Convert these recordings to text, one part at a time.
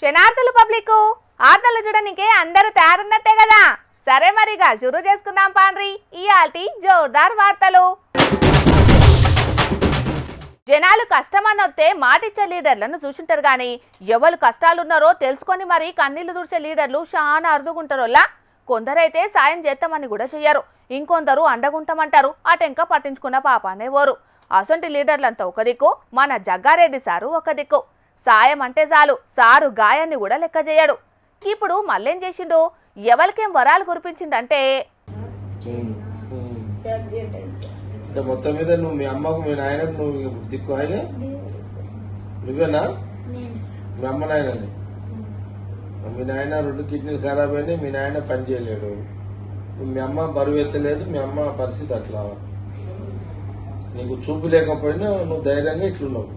శనార్థులు public ఆర్తలు చూడనికే అందరూ తయారున్నట్టే కదా. సరే మరిగా షురూ చేసుకుందాం పాండ్రి ఇయాల్టి జోర్దార్ వార్తలు. జనాలు కష్టమన్నొత్తే మాటిచ్చే లీడర్లను చూసింటారు కానీ ఎవరు కష్టాలున్నారో తెలుసుకొని మరి కన్నీళ్లు దుర్చే లీడర్లు చాలా అరుదుగుంటారోలా. కొందరైతే సాయం చేస్తామని కూడా చెయ్యరు, ఇంకొందరు అండగుంటామంటారు. అటెంక పట్టించుకున్న పాపానే ఓరు. అసొంటి లీడర్లంతా ఒక దిక్కు, మన జగ్గారెడ్డి సారు ఒక దిక్కు. సాయం అంటే చాలు సారు గాయాన్ని కూడా లెక్క చేయడు. ఇప్పుడు మళ్ళేం చేసిండు, ఎవరికేం వరాలు కురిపించిండంటే మొత్తం మీద నువ్వు మీ అమ్మకు మీ నాయనకు నువ్వు దిక్కు హాయిగా నువ్వేనా మీ అమ్మ నాయనని. మీ నాయన 2 కిడ్నీలు ఖరాబ్ అయినాయి, మీ నాయన పని చేయలేడు, మీ అమ్మ బరువు ఎత్తలేదు, మీ అమ్మ పరిస్థితి అట్లా. నీకు చూపు లేకపోయినా నువ్వు ధైర్యంగా ఇట్లున్నావు.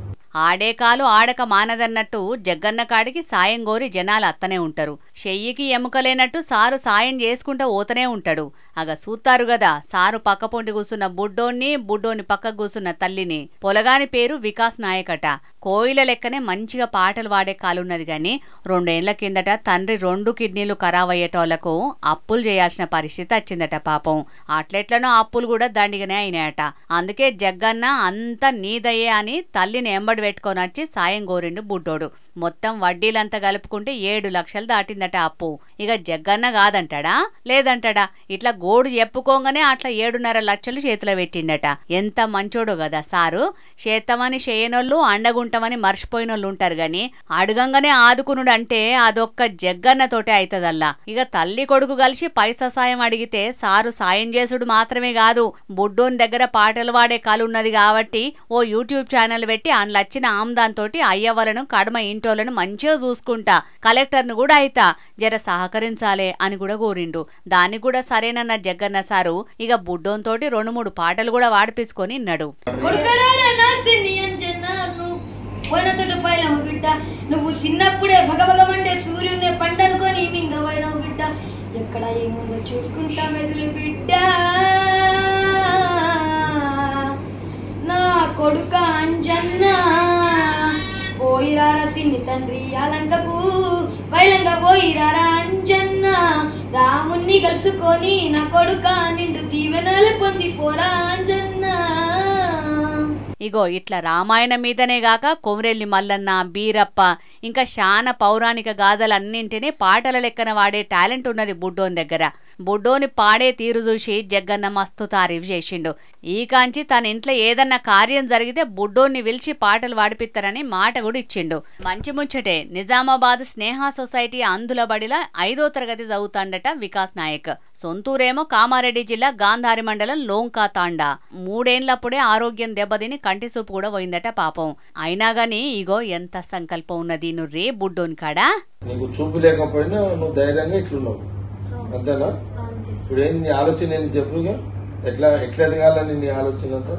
ఆడే కాలు ఆడక మానదన్నట్టు జగ్గన్న కాడికి సాయం గోరి జనాలు అత్తనే ఉంటారు. చెయ్యికి ఎముకలేనట్టు సారు సాయం చేసుకుంటూ పోతనే ఉంటాడు. అగ సూత్తారు గదా సారు పక్కపొంటి కూసున్న బుడ్డోని పక్క కూసున్న తల్లిని. పొలగాని పేరు వికాస్ నాయకట. కోయిల లెక్కనే మంచిగా పాటలు వాడే కాలున్నది గాని 2 ఏళ్ల కిందట తండ్రి 2 కిడ్నీలు ఖరాబయ్యేటోళ్లకు అప్పులు చేయాల్సిన పరిస్థితి వచ్చిందట పాపం. అట్లెట్లనో అప్పులు కూడా దండిగానే అయినాయట. అందుకే జగ్గన్న అంతా నీదయ్యే అని తల్లిని ఎంబడి పెట్టుకొని వచ్చి సాయం కోరిండు బుడ్డోడు. మొత్తం వడ్డీలంతా కలుపుకుంటే 7 లక్షలు దాటిందట అప్పు. ఇక జగ్గన్న కాదంటాడా లేదంటాడా, ఇట్లా గోడు చెప్పుకోగానే అట్లా 7.5 లక్షలు చేతిలో పెట్టిండట. ఎంత మంచోడు కదా సారు. చేత్తమని చేయనోళ్ళు అండగుంటామని మర్చిపోయినోళ్ళు ఉంటారు గాని అడగంగానే ఆదుకునుడు అంటే అదొక్క జగ్గన్నతోటే అవుతుందల్లా. ఇక తల్లి కొడుకు కలిసి పైసా సాయం అడిగితే సారు సాయం చేసుడు మాత్రమే కాదు, బుడ్డోని దగ్గర పాటలు వాడే కాలున్నది కాబట్టి ఓ యూట్యూబ్ ఛానల్ పెట్టి అందులో వచ్చిన ఆమ్దాంతోటి అయ్యవలను కడమ ఇంటోళ్లను మంచిగా చూసుకుంటా, కలెక్టర్ను కూడా అయితా జర సహకరించాలే అని కూడా కోరిండు. దానికి కూడా సరేనన్న జగ్గన్న సారు ఇక బుడ్డోంతోటి 2-3 పాటలు కూడా వాడిపించుకొని ఇన్నాడు. నువ్వు చిన్నప్పుడే భగభగమంటే సూర్యుని పంటనుకొని మింగవైనవు బిడ్డ, ఎక్కడ ఏముందో చూసుకుంటా మెదులు బిడ్డ. నా కొడుక అంజన్న పోయిరారా సిన్ని తండ్రి అలంకకు, వైలంగా పోయిరారా అంజన్న, రాముణ్ణి కలుసుకొని నా కొడుక నిండు దీవెనలు పొందిపోరా అంజన్న. ఇగో ఇట్లా రామాయణం మీదనే గాక కొమరెల్లి మల్లన్న, బీరప్ప ఇంకా శాన పౌరాణిక గాథలన్నింటినీ పాటల లెక్కన వాడే టాలెంట్ ఉన్నది బుడ్డోని దగ్గర. బుడ్డోని పాడే తీరు చూసి జగ్గన్న మస్తు తారీఫ్ చేసిండు. ఈ కాంచి తన ఇంట్లో ఏదన్నా కార్యం జరిగితే బుడ్డోన్ని పిలిచి పాటలు వాడిపిస్తారని మాట కూడా ఇచ్చిండు. మంచి ముచ్చటే. నిజామాబాద్ స్నేహ సొసైటీ అందుల బడిలా 5వ తరగతి చదువుతాండట వికాస్ నాయక్. సొంతూరేమో కామారెడ్డి జిల్లా గాంధారి మండలం లోంకా తాండా. 3 ఏళ్లప్పుడే ఆరోగ్యం దెబ్బతిని కంటి సూపు కూడా పోయిందట పాపం. అయినా గాని ఇగో ఎంత సంకల్పం ఉన్నది నుర్రే బుడ్డోని కాడా. నీకు చూపు లేకపోయినా నువ్వు ధైర్యంగా ఇట్లున్నావు అంతేనా? ఇప్పుడు ఏంది నీ ఆలోచన ఏంది చెప్పుగా, ఎట్లా ఎదగాలని నీ ఆలోచన అంతా?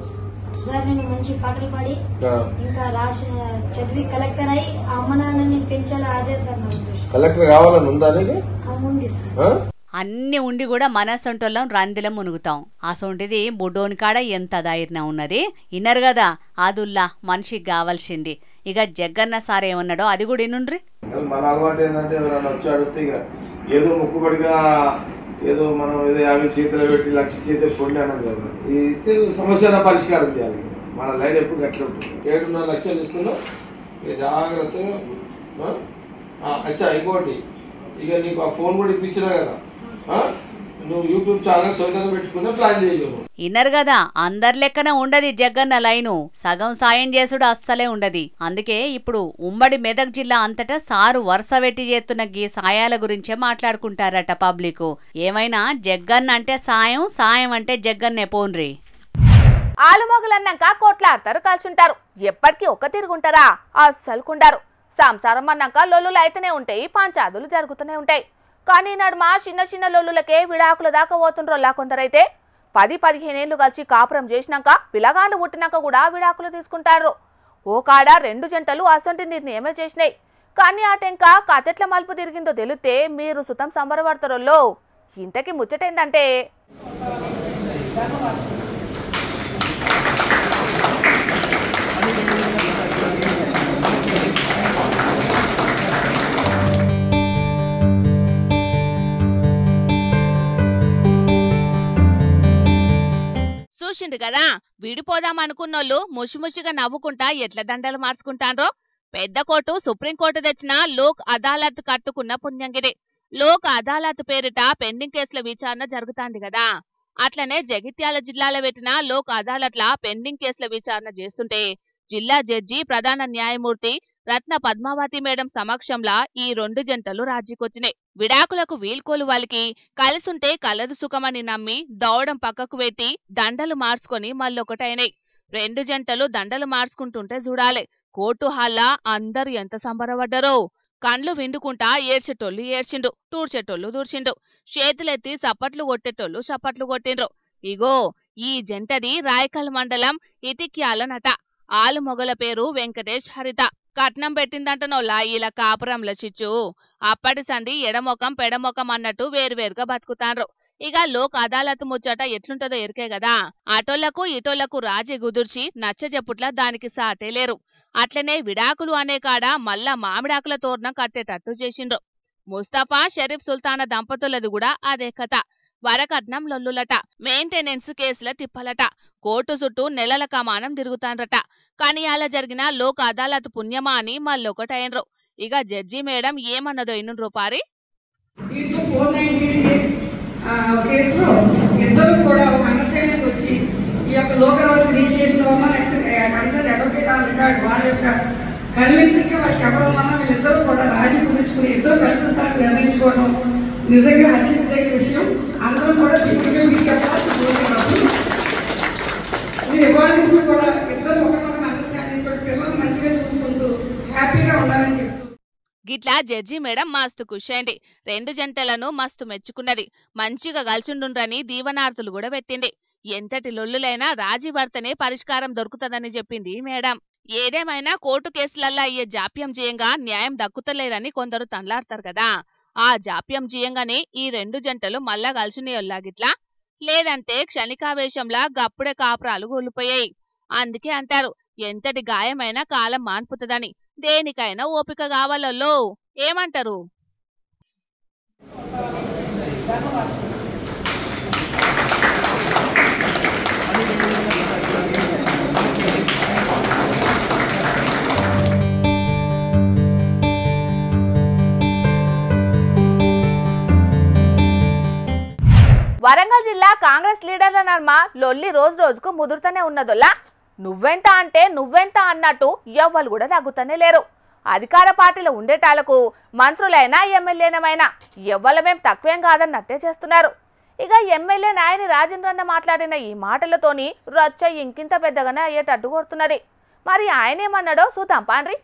సార్ నేను మంచి పాటలు పాడి ఇంకా రాసిన చదివి కలెక్టర్ అయి అమ్మ నాన్నని పెంచాలి, అదే సార్ నా ఉద్దేశం. కలెక్టర్ కావాలని ఉందా నీకు? ఉంది సార్. అన్ని ఉండి కూడా మనసొంటోళ్ళం రందిలం మునుగుతాం. అసొంటిది బుడ్డోని కాడ ఎంత ధైర్యం ఉన్నది. ఇన్నరు కదా అదుల్లా మనిషికి కావాల్సింది. ఇక జగ్గన్న సార్ ఏమన్నాడో అది కూడా ఇనుండ్రి. మన అలవాటు ఏంటంటే ఎవరైనా వచ్చి అడిగితే ఇక ఏదో మొక్కుబడిగా ఏదో మనం ఏదో 50 చేతులు పెట్టి 1 లక్ష చేతులు పొండి అన్నాం కదా, ఇస్తే సమస్య పరిష్కారం చేయాలి. మన లైన్ ఎప్పుడు గట్ల ఉంటుంది. 7.5 లక్షలు ఇస్తున్నాం, ఇక జాగ్రత్తగా. అచ్చా ఇంకోటి, ఇక నీకు ఆ ఫోన్ కూడా ఇప్పించినా కదా, నువ్వు యూట్యూబ్ ఛానల్ సొంతంగా పెట్టుకున్నా ప్లాన్ చేయలేవు. ఇన్నరు కదా అందరి లెక్కన ఉండది జగ్గన్న లైను. సగం సాయం చేసుడు అస్సలే ఉండది. అందుకే ఇప్పుడు ఉమ్మడి మెదక్ జిల్లా అంతటా సారు వరుస పెట్టి చేస్తున్న గీ సాయాల గురించే మాట్లాడుకుంటారట పబ్లిక్. ఏమైనా జగ్గన్న అంటే సాయం, సాయం అంటే జగ్గన్నే పోన్రి. ఆలుమొగలన్నాక కొట్లాడతారు, కలిసుంటారు. ఎప్పటికీ ఒక్క తిరుగుంటారా? అస్సలుకుండారు. సంసారం అన్నాక లొల్లులు అయితేనే ఉంటాయి, పంచాదులు జరుగుతూనే ఉంటాయి. కానీ నడుమ చిన్న లొల్లులకే విడాకుల దాకా పోతుండ్రోలా కొందరైతే. 10-15 ఏళ్ళు కలిసి కాపురం చేసినాక పిల్లగాండ్లు పుట్టినాక కూడా విడాకులు తీసుకుంటారు. ఓ కాడ 2 జంటలు అసొంటి నిర్ణయమే చేసినాయి. కానీ ఆ టెంక కథెట్ల మలుపు తిరిగిందో తెలిస్తే మీరు సుతం సంబరపడతారోల్లో. ఇంతకీ ముచ్చటేందంటే విడిపోదాం అనుకున్నోళ్ళు ముషిముషిగా నవ్వుకుంటా ఎట్ల దండలు మార్చుకుంటాన్రో. పెద్ద కోర్టు సుప్రీంకోర్టు తెచ్చిన లోక్ అదాలత్ కట్టుకున్న పుణ్యంగిరి. లోక్ అదాలత్ పేరిట పెండింగ్ కేసుల విచారణ జరుగుతాంది కదా. అట్లనే జగిత్యాల జిల్లాలో పెట్టిన లోక్ అదాలత్ల పెండింగ్ కేసుల విచారణ చేస్తుంటే జిల్లా జడ్జి ప్రధాన న్యాయమూర్తి రత్న పద్మావతి మేడం సమక్షంలో ఈ 2 జంటలు రాజీకొచ్చినాయి. విడాకులకు వీల్కోలు వాళ్ళకి కలిసుంటే కలదు సుఖమని నమ్మి దౌడం పక్కకు పెట్టి దండలు మార్చుకొని మళ్ళొకటైనాయి. 2 జంటలు దండలు మార్చుకుంటుంటే చూడాలి కోర్టు హాల్లా అందరు ఎంత సంబరపడ్డారో. కండ్లు విండుకుంటా ఏడ్చేటోళ్ళు ఏడ్చిండు, తూడ్చేటోళ్ళు దూడ్చిండు, చేతులెత్తి చప్పట్లు కొట్టేటోళ్ళు చప్పట్లు కొట్టిండ్రు. ఇగో ఈ జంటది రాయకల్ మండలం ఇటిక్యాలనట. ఆలు మొగల పేరు వెంకటేష్ హరిత. కట్నం పెట్టిందంటనోళ్ళ ఇలా కాపురంల చిచ్చు. అప్పటి సంధి ఎడమొఖం పెడమొఖం అన్నట్టు వేరువేరుగా బతుకుతాండ్రు. ఇక లోక్ అదాలత్ ముచ్చట ఎట్లుంటదో ఎరికే కదా. అటోళ్లకు ఇటోళ్లకు రాజీ కుదుర్చి నచ్చజెప్పుట్లా దానికి సాటే లేరు. అట్లనే విడాకులు అనే కాడ మళ్ళా మామిడాకుల తోరణం కట్టేటట్టు చేసిండ్రు. ముస్తఫా షరీఫ్ సుల్తానా దంపతులది కూడా అదే కథ. వరకట్నం లొల్లులట, మెయింటెనెన్స్ కేసుల తిప్పలట, కోర్టు చుట్టూ నెలల కమానం తిరుగుతాండ్రట. కానీ అలా జరిగిన లోక్ అదాలత్ పుణ్యమా అని మళ్ళొకటైనరు. ఇక జడ్జి మేడం ఏమన్నదో ఇన్ను రూపారి. కేసులో ఇద్దరు కూడా ఒక అండర్స్టాండింగ్ వచ్చి ఈ యొక్క లోకల్ రిజిస్ట్రేషన్ వల్ల next concern advocate on record వాళ్ళ యొక్క కన్విన్సింగ్గా వాళ్ళు చెప్పడం వల్ల వీళ్ళిద్దరూ కూడా రాజీ కుదుర్చుకుని ఇద్దరు కలిసి ఉంటారని నిర్ణయించుకోవడం నిజంగా హర్షించదగిన విషయం. అందరం కూడా పిక్చర్గా మీకు చెప్పాల్సి మీరు ఇవాళ నుంచి కూడా ఇద్దరు ఒకరికొకరు అండర్స్టాండింగ్ తోటి పిల్లలు మంచిగా చూసుకుంటూ హ్యాపీగా ఉండాలని చెప్తూ గిట్లా జడ్జి మేడం మస్తు ఖుషైంది. 2 జంటలను మస్తు మెచ్చుకున్నది. మంచిగా కలిసిండుండ్రని దీవనార్థులు కూడా పెట్టింది. ఎంతటి లొల్లులైనా రాజీ పడితేనే పరిష్కారం దొరుకుతుందని చెప్పింది మేడం. ఏదేమైనా కోర్టు కేసులల్లా అయ్యే జాప్యం చేయంగా న్యాయం దక్కుతలేదని కొందరు తన్లాడతారు కదా. ఆ జాప్యం చేయంగానే ఈ 2 జంటలు మళ్ళా కలిసినయోల్లా గిట్లా. లేదంటే క్షణికావేశంలా గప్పుడే కాపురాలు కూలిపోయాయి. అందుకే అంటారు ఎంతటి గాయమైనా కాలం మాన్పుతుందని. దేనికైనా ఓపిక కావాలలో. ఏమంటారు? వరంగల్ జిల్లా కాంగ్రెస్ లీడర్ల నర్మ లొల్లి రోజు రోజుకు ముదురుతూనే ఉన్నదొల్లా. నువ్వెంత అంటే నువ్వెంత అన్నట్టు ఎవ్వరు కూడా తగ్గుతూనే లేరు. అధికార పార్టీలో ఉండేటాలకు మంత్రులైనా ఎమ్మెల్యేనమైనా ఎవ్వరమేం తక్కువేం కాదన్నట్టే చేస్తున్నారు. ఇక ఎమ్మెల్యే నాయని రాజేంద్రన్న మాట్లాడిన ఈ మాటలతోని రచ్చ ఇంకింత పెద్దగానే అయ్యేటట్టు కొడుతున్నది. మరి ఆయనేమన్నాడో చూద్దాం పాండ్రి.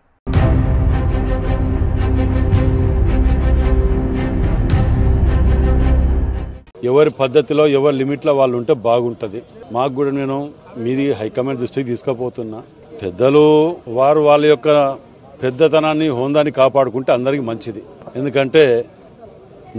ఎవరి పద్ధతిలో ఎవరి లిమిట్లో వాళ్ళు ఉంటే బాగుంటుంది. మాకు కూడా నేను మీది హైకమాండ్ దృష్టికి తీసుకుపోతున్నా. పెద్దలు వారు వాళ్ళ యొక్క పెద్దతనాన్ని హోందాన్ని కాపాడుకుంటే అందరికీ మంచిది. ఎందుకంటే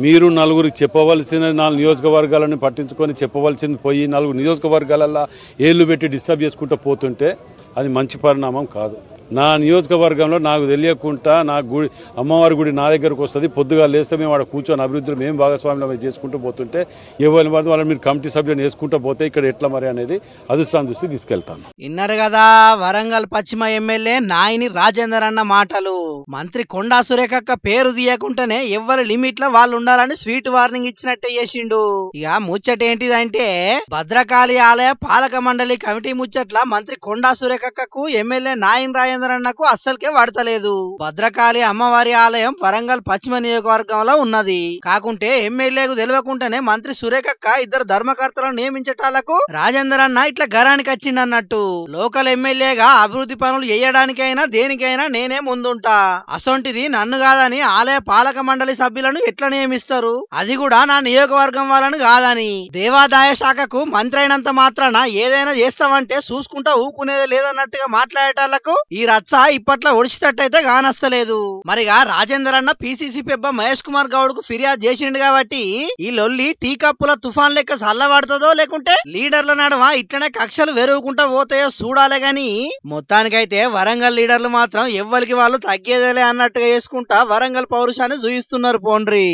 మీరు నలుగురికి చెప్పవలసిన 4 నియోజకవర్గాలను పట్టించుకొని చెప్పవలసింది పోయి 4 నియోజకవర్గాలల్లో ఏళ్లు పెట్టి డిస్టర్బ్ చేసుకుంటూ పోతుంటే అది మంచి పరిణామం కాదు. నా నియోజకవర్గంలో నాకు తెలియకుండా నా గుడి అమ్మవారి గుడి నా దగ్గరకు వస్తుంది. పొద్దుగా లేస్తే మేము అక్కడ కూర్చొని అభివృద్ధిలో మేము భాగస్వామ్యం చేసుకుంటూ పోతుంటే ఎవరి వాళ్ళని మీరు కమిటీ సభ్యులను వేసుకుంటూ పోతే ఇక్కడ ఎట్లా మరి అనేది అధిష్టానం దృష్టికి తీసుకెళ్తాను. విన్నారు కదా వరంగల్ పశ్చిమ ఎమ్మెల్యే నాయని రాజేందర్ అన్న మాటలు. మంత్రి కొండా సురేఖక్క పేరు తీయకుండానే ఎవరి లిమిట్ లో వాళ్ళు ఉండాలని స్వీట్ వార్నింగ్ ఇచ్చినట్టే చేసిండు. ఇక ముచ్చట ఏంటిదంటే భద్రకాళి ఆలయ పాలక మండలి కమిటీ ముచ్చట్ల మంత్రి కొండా సురేఖక్కకు ఎమ్మెల్యే నాయని రాజేందర్ అన్నకు అస్సలకే వాడతలేదు. భద్రకాళి అమ్మవారి ఆలయం వరంగల్ పశ్చిమ నియోజకవర్గంలో ఉన్నది. కాకుంటే ఎమ్మెల్యేకు తెలియకుండానే మంత్రి సురేఖక్క ఇద్దరు ధర్మకర్తలను నియమించటాలకు రాజేందర్ అన్న ఇట్లా గరానికి వచ్చిందన్నట్టు. లోకల్ ఎమ్మెల్యేగా అభివృద్ధి పనులు చేయడానికైనా దేనికైనా నేనే ముందుంటా. అసొంటిది నన్ను కాదని ఆలయ పాలక మండలి సభ్యులను ఎట్లా నియమిస్తారు, అది కూడా నా నియోజకవర్గం వాళ్ళని కాదని. దేవాదాయ శాఖకు మంత్రి అయినంత మాత్రాన ఏదైనా చేస్తామంటే చూసుకుంటా ఊకునేదే లేదన్నట్టుగా మాట్లాడేటాళ్లకు ఈ రచ్చ ఇప్పట్లో ఒడిచితట్టయితే కానస్తలేదు. మరిగా రాజేందర్ అన్న పిసిసి పెబ్బ మహేష్ కుమార్ గౌడ్ కు ఫిర్యాదు చేసిండు కాబట్టి ఈ లొల్లి టీ కప్పుల తుఫాన్ లెక్క చల్లబడుతుందో లేకుంటే లీడర్ల నడుమ ఇట్లనే కక్షలు వెరుగుకుంటా పోతాయో చూడాలే గాని మొత్తానికైతే వరంగల్ లీడర్లు మాత్రం ఎవ్వరికి వాళ్ళు తగ్గేదేలే అన్నట్టుగా చేసుకుంటా వరంగల్ పౌరుషాన్ని చూయిస్తున్నారు పోండ్రి.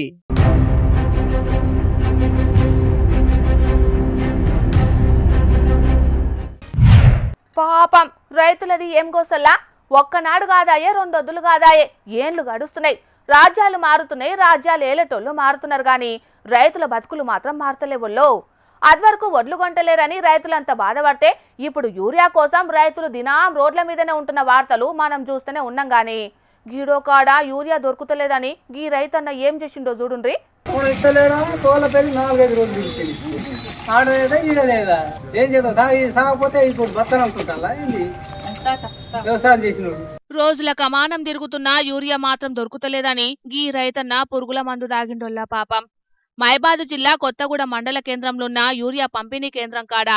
పాపం రైతులది ఏం గోసల్లా, ఒక్కనాడు కాదాయే రెండొద్దులు కాదాయే, ఏండ్లు గడుస్తున్నాయి. రాజ్యాలు మారుతున్నాయి, రాజ్యాలు ఏలేటోళ్ళు మారుతున్నారు కానీ రైతుల బతుకులు మాత్రం మారతలేవుల్లో. అదివరకు వడ్లు కొంటలేరని రైతులంతా బాధపడితే ఇప్పుడు యూరియా కోసం రైతులు దినాం రోడ్ల మీదనే ఉంటున్న వార్తలు మనం చూస్తూనే ఉన్నాం కానీ గీడో కాడ యూరియా దొరుకుతలేదని గీ రైతన్న ఏం చేసిండో చూడుండ్రి. రోజుల కమానం తిరుగుతున్నా యూరియా మాత్రం దొరుకుతలేదని గీ రైతన్న పురుగుల మందు దాగిండోల్లా పాపం. మైబాద్ జిల్లా కొత్తగూడ మండల కేంద్రంలో ఉన్న యూరియా పంపిణీ కేంద్రం కాడ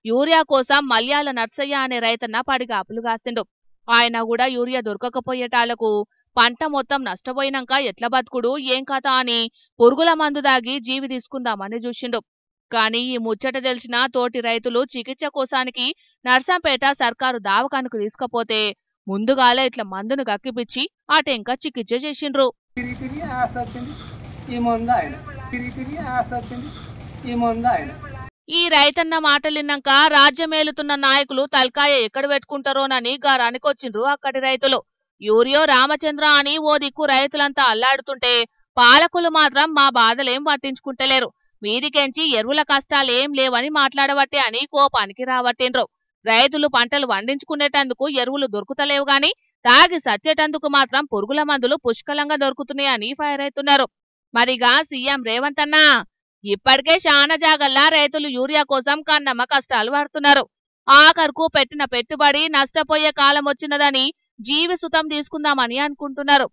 యూరియా కోసం మల్యాల నర్సయ్య అనే రైతన్న పడిగాపులు కాసిండు. ఆయన కూడా యూరియా దొరకకపోయేటాలకు పంట మొత్తం నష్టపోయినాక ఎట్ల బతుకుడు ఏం కథ అని పురుగుల మందు దాగి జీవి తీసుకుందామని చూసిండు. కానీ ఈ ముచ్చట తెలిసిన తోటి రైతులు చికిత్స కోసానికి నర్సంపేట సర్కారు దావకానుకు తీసుకపోతే ముందుగాలే ఇట్లా మందును గక్కిపిచ్చి ఆ టెంక చికిత్స చేసిండ్రు. ఈ రైతన్న మాటలిన్నాక రాజ్యమేలుతున్న నాయకులు తల్కాయ ఎక్కడ పెట్టుకుంటారోనని గారానికొచ్చిండ్రు అక్కడి రైతులు. యూరియో రామచంద్ర అని ఓ దిక్కు రైతులంతా అల్లాడుతుంటే పాలకులు మాత్రం మా బాధలేం పట్టించుకుంటలేరు, వీరికెంచి ఎరువుల కష్టాలేం లేవని మాట్లాడబట్టే అని కోపానికి రాబట్టిండ్రు. రైతులు పంటలు వండించుకునేటందుకు ఎరువులు దొరుకుతలేవు గాని తాగి సచ్చేటందుకు మాత్రం పురుగుల మందులు పుష్కలంగా దొరుకుతున్నాయని ఫైర్ అవుతున్నారు. మరిగా సీఎం రేవంత్ అన్న ఇప్పటికే శానా జాగల్లా రైతులు యూరియా కోసం కన్నమ్మ కష్టాలు పడుతున్నారు. ఆఖరుకు పెట్టిన పెట్టుబడి నష్టపోయే కాలం వచ్చినదని జీవిసుతం తీసుకుందామని అనుకుంటున్నారు.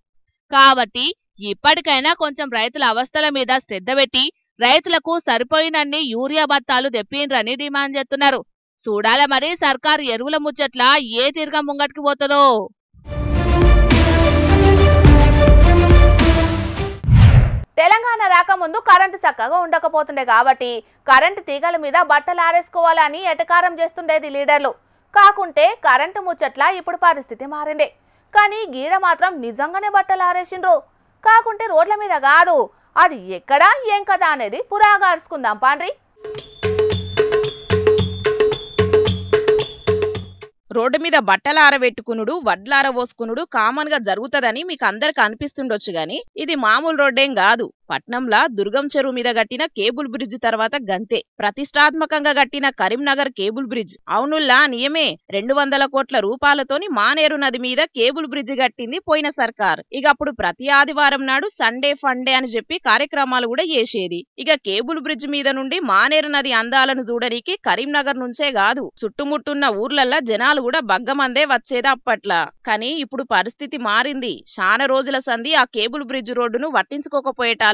కాబట్టి ఇప్పటికైనా కొంచెం రైతుల అవస్థల మీద శ్రద్ధ పెట్టి రైతులకు సరిపోయినన్ని యూరియా బత్తాలు తెప్పిండ్రని డిమాండ్ చేస్తున్నారు. చూడాల మరి సర్కారు ఎరువుల ముచ్చట్ల ఏ తీరుగా ముంగటికి పోతుందో. తెలంగాణ రాకముందు కరెంటు చక్కగా ఉండకపోతుండే కాబట్టి కరెంటు తీగల మీద బట్టలు ఆరేసుకోవాలని ఎటకారం చేస్తుండేది లీడర్లు. కాకుంటే కరెంటు ముచ్చట్ల ఇప్పుడు పరిస్థితి మారింది. కానీ గీడ మాత్రం నిజంగానే బట్టలు ఆరేసిండ్రు. కాకుంటే రోడ్ల మీద కాదు, అది ఎక్కడా ఏం కదా అనేది పురాగా అరుచుకుందాం పాండ్రి. రోడ్డు మీద బట్టలు ఆరబెట్టుకునుడు, వడ్లారబోసుకునుడు కామన్ గా జరుగుతుందని మీకు అందరికి అనిపిస్తుండొచ్చు గాని ఇది మామూలు రోడ్డేం కాదు. పట్నంలా దుర్గం చెరువు మీద కట్టిన కేబుల్ బ్రిడ్జ్ తర్వాత గంతే. ప్రతిష్టాత్మకంగా కట్టిన కరీంనగర్ కేబుల్ బ్రిడ్జ్ అవునుల్లా నియమే. 200 కోట్ల రూపాయలతోని మానేరు నది మీద కేబుల్ బ్రిడ్జ్ కట్టింది పోయిన సర్కార్. ఇక అప్పుడు ప్రతి ఆదివారం నాడు సండే ఫండే అని చెప్పి కార్యక్రమాలు కూడా చేసేది. ఇక కేబుల్ బ్రిడ్జ్ మీద నుండి మానేరు నది అందాలను చూడడానికి కరీంనగర్ నుంచే కాదు చుట్టుముట్టున్న ఊర్లల్లా జనాలు కూడా బగ్గమందే వచ్చేది అప్పట్లా. కానీ ఇప్పుడు పరిస్థితి మారింది. చాలా రోజుల సంధి ఆ కేబుల్ బ్రిడ్జ్ రోడ్డును పట్టించుకోకపోయేటాళ్లకు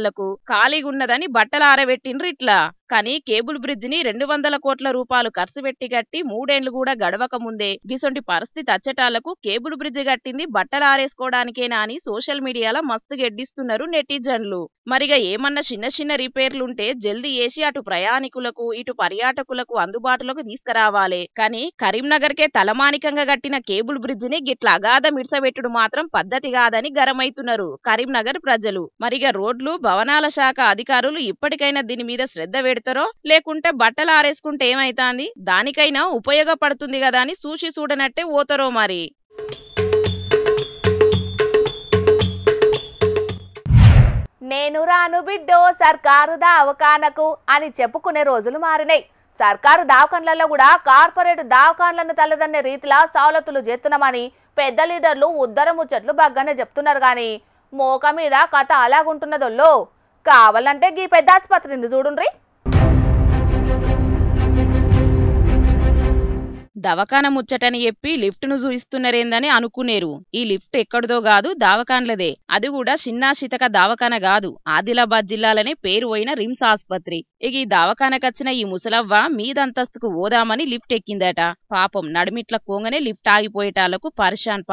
ఖాళీగున్నదని బట్టలు ఆరబెట్టిండ్రు ఇట్లా. కానీ కేబుల్ బ్రిడ్జ్ ని 200 కోట్ల రూపాయలు ఖర్చు పెట్టి కట్టి 3 ఏళ్లు కూడా గడవక ముందే గిసొంటి పరిస్థితి వచ్చేటాళ్లకు కేబుల్ బ్రిడ్జ్ కట్టింది బట్టలు ఆరేసుకోవడానికేనా అని సోషల్ మీడియాలో మస్తు గెడ్డిస్తున్నారు నెటిజన్లు. మరిగా ఏమన్నా చిన్న చిన్న రిపేర్లుంటే జల్దీ వేసి అటు ప్రయాణికులకు ఇటు పర్యాటకులకు అందుబాటులోకి తీసుకురావాలి. కానీ కరీంనగర్కే తలమానికంగా కట్టిన కేబుల్ బ్రిడ్జ్ ని గిట్లా అగాధం ఇడ్సబెట్టుడు మాత్రం పద్ధతి కాదని గరమైతున్నారు కరీంనగర్ ప్రజలు. మరిగా రోడ్లు భవనాల శాఖ అధికారులు ఇప్పటికైనా దీని మీద శ్రద్ధ పెడతారో లేకుంటే బట్టలు ఆరేసుకుంటే ఏమైతాంది, దానికైనా ఉపయోగపడుతుంది కదా అని చూసి చూడనట్టే పోతారో మరి. నేను రాను బిడ్డో సర్కారు దావకానకు అని చెప్పుకునే రోజులు మారినాయి. సర్కారు దావకాన్లలో కూడా కార్పొరేట్ దావకాన్లను తలదన్నే రీతిలా సౌలతులు చేస్తున్నామని పెద్ద లీడర్లు ఉద్దర ముచ్చట్లు బగ్గనే చెప్తున్నారు. కానీ మోక మీద కథ అలాగుంటున్నదోల్లో. కావాలంటే గీ పెద్ద ఆసుపత్రిని చూడుండ్రి. దవాఖాన ముచ్చటని చెప్పి లిఫ్ట్ ను చూయిస్తున్నారేందని అనుకునేరు. ఈ లిఫ్ట్ ఎక్కడిదో కాదు దావకాన్లదే. అది కూడా చిన్నా శితక దావకాన కాదు, ఆదిలాబాద్ జిల్లాలనే పేరు పోయిన రిమ్స్ ఆసుపత్రి. ఇక ఈ దావకానకచ్చిన ఈ ముసలవ్వ మీదంతస్తుకు ఓదామని లిఫ్ట్ ఎక్కిందట. పాపం నడిమిట్ల కోంగనే లిఫ్ట్ ఆగిపోయేటాళ్లకు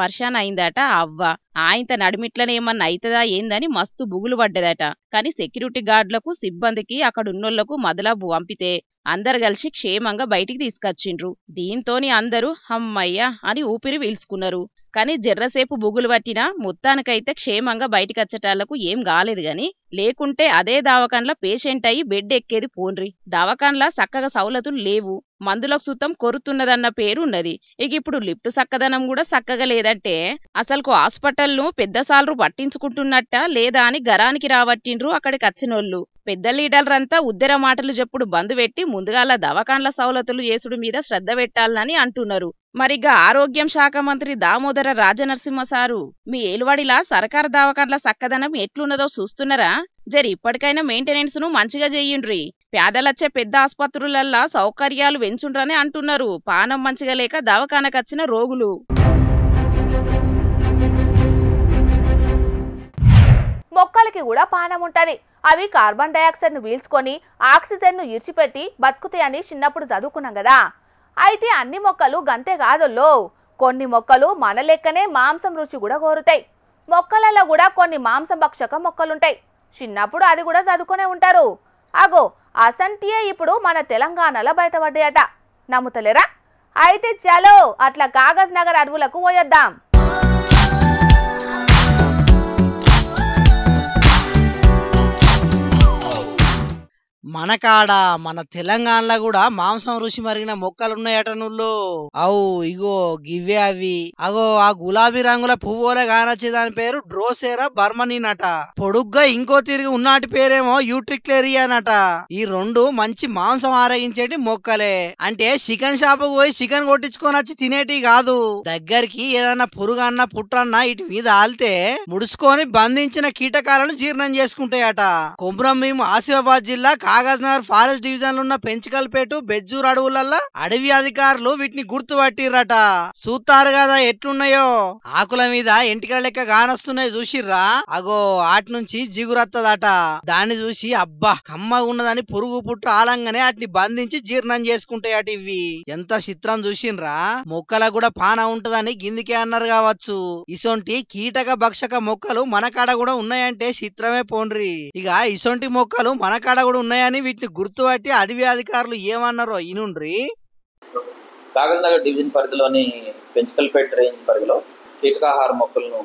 పర్షాన్ అయిందట ఆ అవ్వ. ఆయంత నడిమిట్లనేమన్నా అయితదా ఏందని మస్తు బుగులు పడ్డదట. కానీ సెక్యూరిటీ గార్డులకు సిబ్బందికి అక్కడున్నోళ్లకు మదలబు పంపితే అందరు కలిసి క్షేమంగా బయటికి తీసుకొచ్చిండ్రు. దీంతోని అందరూ హమ్మయ్య అని ఊపిరి పీల్చుకున్నారు. కానీ జర్రసేపు బుగులు పట్టినా మొత్తానికైతే క్షేమంగా బయటికచ్చేటాళ్లకు ఏం కాలేదు గాని లేకుంటే అదే దవాఖాన్ల పేషెంట్ అయ్యి బెడ్ ఎక్కేది పోన్రి. దవాఖాన్ల సక్కగా సౌలతులు లేవు, మందులకు సుతం కొరుతున్నదన్న పేరు ఉన్నది. ఇక ఇప్పుడు లిఫ్ట్ సక్కదనం కూడా సక్కగా లేదంటే అసలుకు హాస్పిటల్ను పెద్ద సాలరు పట్టించుకుంటున్నట్ట లేదా అని గరానికి రావట్టిండ్రు అక్కడికి వచ్చినోళ్ళు. పెద్ద లీడర్లంతా ఉద్దెర మాటలు చెప్పుడు బంద్ పెట్టి ముందుగాల దవాఖాన్ల సౌలతులు చేసుడు మీద శ్రద్ధ పెట్టాలని అంటున్నారు. మరిగా ఆరోగ్యం శాఖ మంత్రి దామోదర రాజనరసింహ సారు మీ ఏలువాడిలా సర్కారు దవాఖాన్ల సక్కదనం ఎట్లున్నదో చూస్తున్నారా? జరి ఇప్పటికైనా మెయింటెనెన్స్ ను మంచిగా చెయ్యండ్రి. పేదలచ్చే పెద్ద ఆసుపత్రులల్లా సౌకర్యాలు పెంచుండ్రని అంటున్నారు పానం మంచిగా లేక దవాఖానకచ్చిన రోగులు. మొక్కలకి కూడా పానం ఉంటది. అవి కార్బన్ డయాక్సైడ్ ను పీల్చుకొని ఆక్సిజన్ ను ఇర్చిపెట్టి బతుకుతాయని చిన్నప్పుడు చదువుకున్నాం కదా. అయితే అన్ని మొక్కలు గంతే కాదుల్లో, కొన్ని మొక్కలు మన లెక్కనే మాంసం రుచి కూడా కోరుతాయి. మొక్కలలో కూడా కొన్ని మాంసం భక్షక మొక్కలుంటాయి. చిన్నప్పుడు అది కూడా చదువుకునే ఉంటారు. అగో అసంటియే ఇప్పుడు మన తెలంగాణలో బయటపడ్డాయట. నమ్ముతలేరా? అయితే చలో అట్లా కాగజ్ నగర్ అడవులకు పోయొద్దాం. మనకాడ మన తెలంగాణలో కూడా మాంసం రుచి మరిగిన మొక్కలున్నాయట నువ్వు. అవు ఇగో గివ్వే అవి. అగో ఆ గులాబీ రంగుల పువ్వులే కానొచ్చే దాని పేరు డ్రోసేరా బర్మనీనట. పొడుగ్గా ఇంకో తిరిగి ఉన్నాటి పేరేమో యూట్రిక్లేరియానట. ఈ రెండు మంచి మాంసం ఆరగించేటి మొక్కలే. అంటే చికెన్ షాపుకు పోయి చికెన్ కొట్టించుకొని వచ్చి తినేటి కాదు. దగ్గరికి ఏదన్నా పురుగన్న పుట్టన్న ఇటు మీద ఆలితే ముడుచుకొని బంధించిన కీటకాలను జీర్ణం చేసుకుంటాయట. కొమ్రం భీం ఆసిఫాబాద్ జిల్లా కాగజ్ నగర్ ఫారెస్ట్ డివిజన్ లో ఉన్న పెంచికల్పేటు బెజ్జూర్ అడవులల్లా అడవి అధికారులు వీటిని గుర్తుపట్టిర్రట. చూస్తారు కదా ఎట్లున్నాయో, ఆకుల మీద ఎంటికల లెక్క కానొస్తున్నాయి చూసిర్రా. అగో ఆటి నుంచి జిగురత్తదట. దాన్ని చూసి అబ్బా కమ్మగా ఉన్నదని పురుగు పుట్టు ఆలంగానే వాటిని బంధించి జీర్ణం చేసుకుంటాయట. ఇవి ఎంత చిత్రం చూసిన్రా. మొక్కలకు కూడా పాన ఉంటదని గిందికే అన్నారు కావచ్చు. ఇసొంటి కీటక భక్షక మొక్కలు మన కాడ కూడా ఉన్నాయంటే చిత్రమే పోన్రి. ఇక ఇసొంటి మొక్కలు మన కాడ కూడా ఉన్నాయని వీటిని గుర్తుపట్టి అడవి అధికారులు ఏమన్నారో ఇనుండ్రి. కాగజ్ నగర్ డివిజన్ పరిధిలోని పెంచికల్పేట రేంజ్ పరిధిలో కీటకాహార మొక్కలను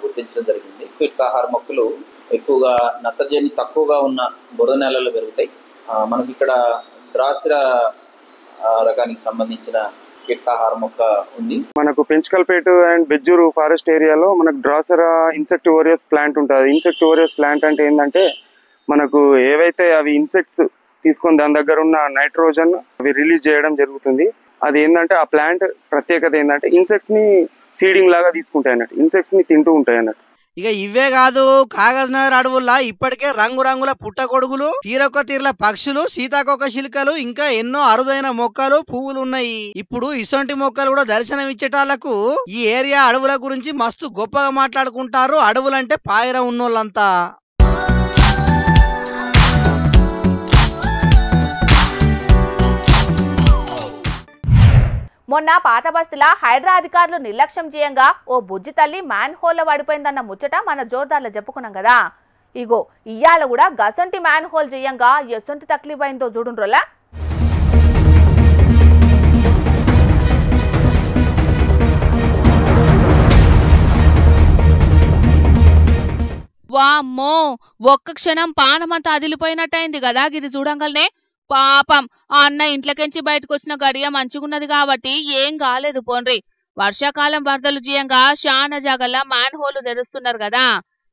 గుర్తించడం జరిగింది. కీటకాహార మొక్కలు ఎక్కువగా నత్రజని తక్కువగా ఉన్న బురద నేలల్లో పెరుగుతాయి. మనకి ఇక్కడ డ్రాసిరా రకానికి సంబంధించిన కీటకాహార మొక్క ఉంది. మనకు పెంచికల్పేట అండ్ బెజ్జూరు ఫారెస్ట్ ఏరియాలో మనకు డ్రాసిరా ఇన్సెక్టివోరియస్ ప్లాంట్ ఉంటుంది. ఇన్సెక్టివోరియస్ ప్లాంట్ అంటే ఏంటంటే మనకు ఏవైతే అవి ఇన్సెక్ట్స్ తీసుకొని దాని దగ్గర ఉన్న నైట్రోజన్ అవి రిలీజ్ చేయడం జరుగుతుంది. అది ఏంటంటే ఆ ప్లాంట్ ప్రత్యేకత ఏంటంటే ఇన్సెక్ట్స్ ని ఫీడింగ్ లాగా తీసుకుంటాయి అన్నట్టు, ఇన్సెక్ట్స్ ని తింటూ ఉంటాయి అన్నట్టు. ఇక ఇవే కాదు, కాగజ్ నగర్ అడవుల్లో ఇప్పటికే రంగురంగుల పుట్టగొడుగులు, తీరొక్క తీర్ల పక్షులు, సీతాకోక చిలుకలు, ఇంకా ఎన్నో అరుదైన మొక్కలు, పువ్వులు ఉన్నాయి. ఇప్పుడు ఇసొంటి మొక్కలు కూడా దర్శనం ఇచ్చేటాళ్లకు ఈ ఏరియా అడవుల గురించి మస్తు గొప్పగా మాట్లాడుకుంటారు అడవులంటే పాయర ఉన్నోళ్ళంతా. మొన్న పాత బస్తీల హైడ్రా అధికారులు నిర్లక్ష్యం చేయంగా ఓ బుజ్జి తల్లి మ్యాన్ హోల్లో పడిపోయిందన్న ముచ్చట మన జోర్దార్లో చెప్పుకున్నాం కదా. ఇగో ఇయ్యాల కూడా గసంటి మ్యాన్ హోల్ చేయంగా ఎసంటి తక్లీఫ్ అయిందో చూడుండ్రోలా. వామ్మో, ఒక్క క్షణం పానమంతా అదిలిపోయినట్టయింది కదా గిది చూడంగానే. పాపం ఆ అన్న ఇంట్లోకెంచి బయటకు వచ్చిన గడియ మంచిగున్నది కాబట్టి ఏం కాలేదు పోన్రి. వర్షాకాలం వరదలు జీయంగా శాన జాగల్లా మ్యాన్ హోల్ తెరుస్తున్నారు కదా,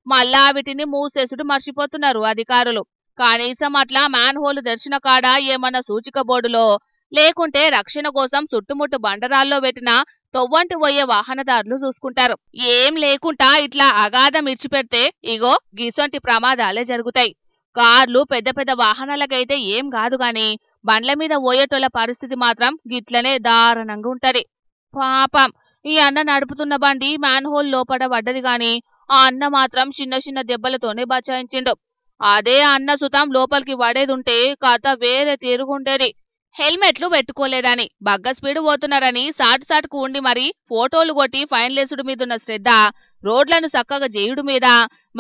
మళ్ళా వీటిని మూసేసుడు మర్చిపోతున్నారు అధికారులు. కనీసం అట్లా మ్యాన్ హోల్ తెరిచిన కాడ ఏమన్నా సూచిక బోర్డులో లేకుంటే రక్షణ కోసం చుట్టుముట్టు బండరాల్లో పెట్టిన తొవ్వంటి పోయే వాహనదారులు చూసుకుంటారు. ఏం లేకుండా ఇట్లా అగాధం ఇచ్చిపెడితే ఇగో గీసొంటి ప్రమాదాలే జరుగుతాయి. కార్లు పెద్ద పెద్ద వాహనాలకైతే ఏం కాదు గాని బండ్ల మీద పోయేటోళ్ల పరిస్థితి మాత్రం గిట్లనే దారుణంగా ఉంటది. పాపం ఈ అన్న నడుపుతున్న బండి మ్యాన్ హోల్ లోపల పడ్డది గాని ఆ అన్న మాత్రం చిన్న చిన్న దెబ్బలతోనే బచాయించిండు. అదే అన్న సుతం లోపలికి పడేదుంటే కథ వేరే తీరుగుండేది. హెల్మెట్లు పెట్టుకోలేదని, బగ్గ స్పీడ్ పోతున్నారని సాటుకు ఉండి మరి ఫోటోలు కొట్టి ఫైన్లేసుడు మీదున్న శ్రద్ధ రోడ్లను చక్కగా చేయుడు మీద,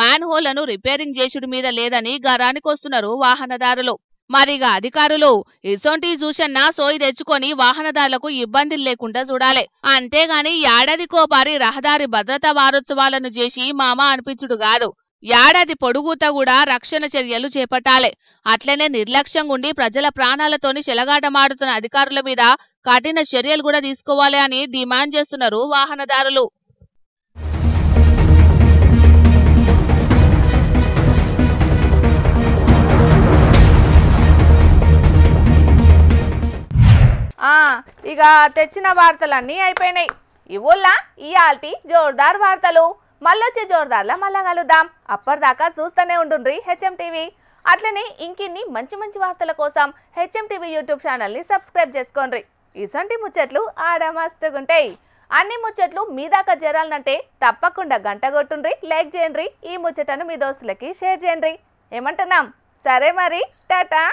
మ్యాన్ హోళ్లను రిపేరింగ్ చేసుడు మీద లేదని గరానికొస్తున్నారు వాహనదారులు. మరిగా అధికారులు ఇసొంటి చూసన్నా సోయి తెచ్చుకొని వాహనదారులకు ఇబ్బందులు లేకుండా చూడాలి. అంతేగాని ఏడాదికోపారి రహదారి భద్రతా వారోత్సవాలను చేసి మామ అనిపించుడు కాదు. ఏడాది పొడుగుతా కూడా రక్షణ చర్యలు చేపట్టాలి. అట్లనే నిర్లక్ష్యంగా ఉండి ప్రజల ప్రాణాలతోని చెలగాటమాడుతున్న అధికారుల మీద కఠిన చర్యలు కూడా తీసుకోవాలి అని డిమాండ్ చేస్తున్నారు వాహనదారులు. ఇక తెచ్చిన వార్తలన్నీ అయిపోయినాయి. ఇవోల్లా ఇయాల్టి జోర్దార్ వార్తలు. మళ్ళొచ్చే జోర్దార్లా మళ్ళా కలుద్దాం. అప్పటిదాకా చూస్తూనే ఉండుండ్రి హెచ్ఎం టీవీ. అట్లనే ఇంకిన్ని మంచి మంచి వార్తల కోసం హెచ్ఎం టీవీ యూట్యూబ్ ఛానల్ని సబ్స్క్రైబ్ చేసుకోండి. ఇసంటి ముచ్చట్లు ఆడ మస్తుగుంటాయి. అన్ని ముచ్చట్లు మీ దాకా చేరాలంటే తప్పకుండా గంట కొట్టుండ్రి, లైక్ చేయండి, ఈ ముచ్చటను మీ దోస్తులకి షేర్ చేయండి. ఏమంటున్నాం? సరే మరి, టాటా.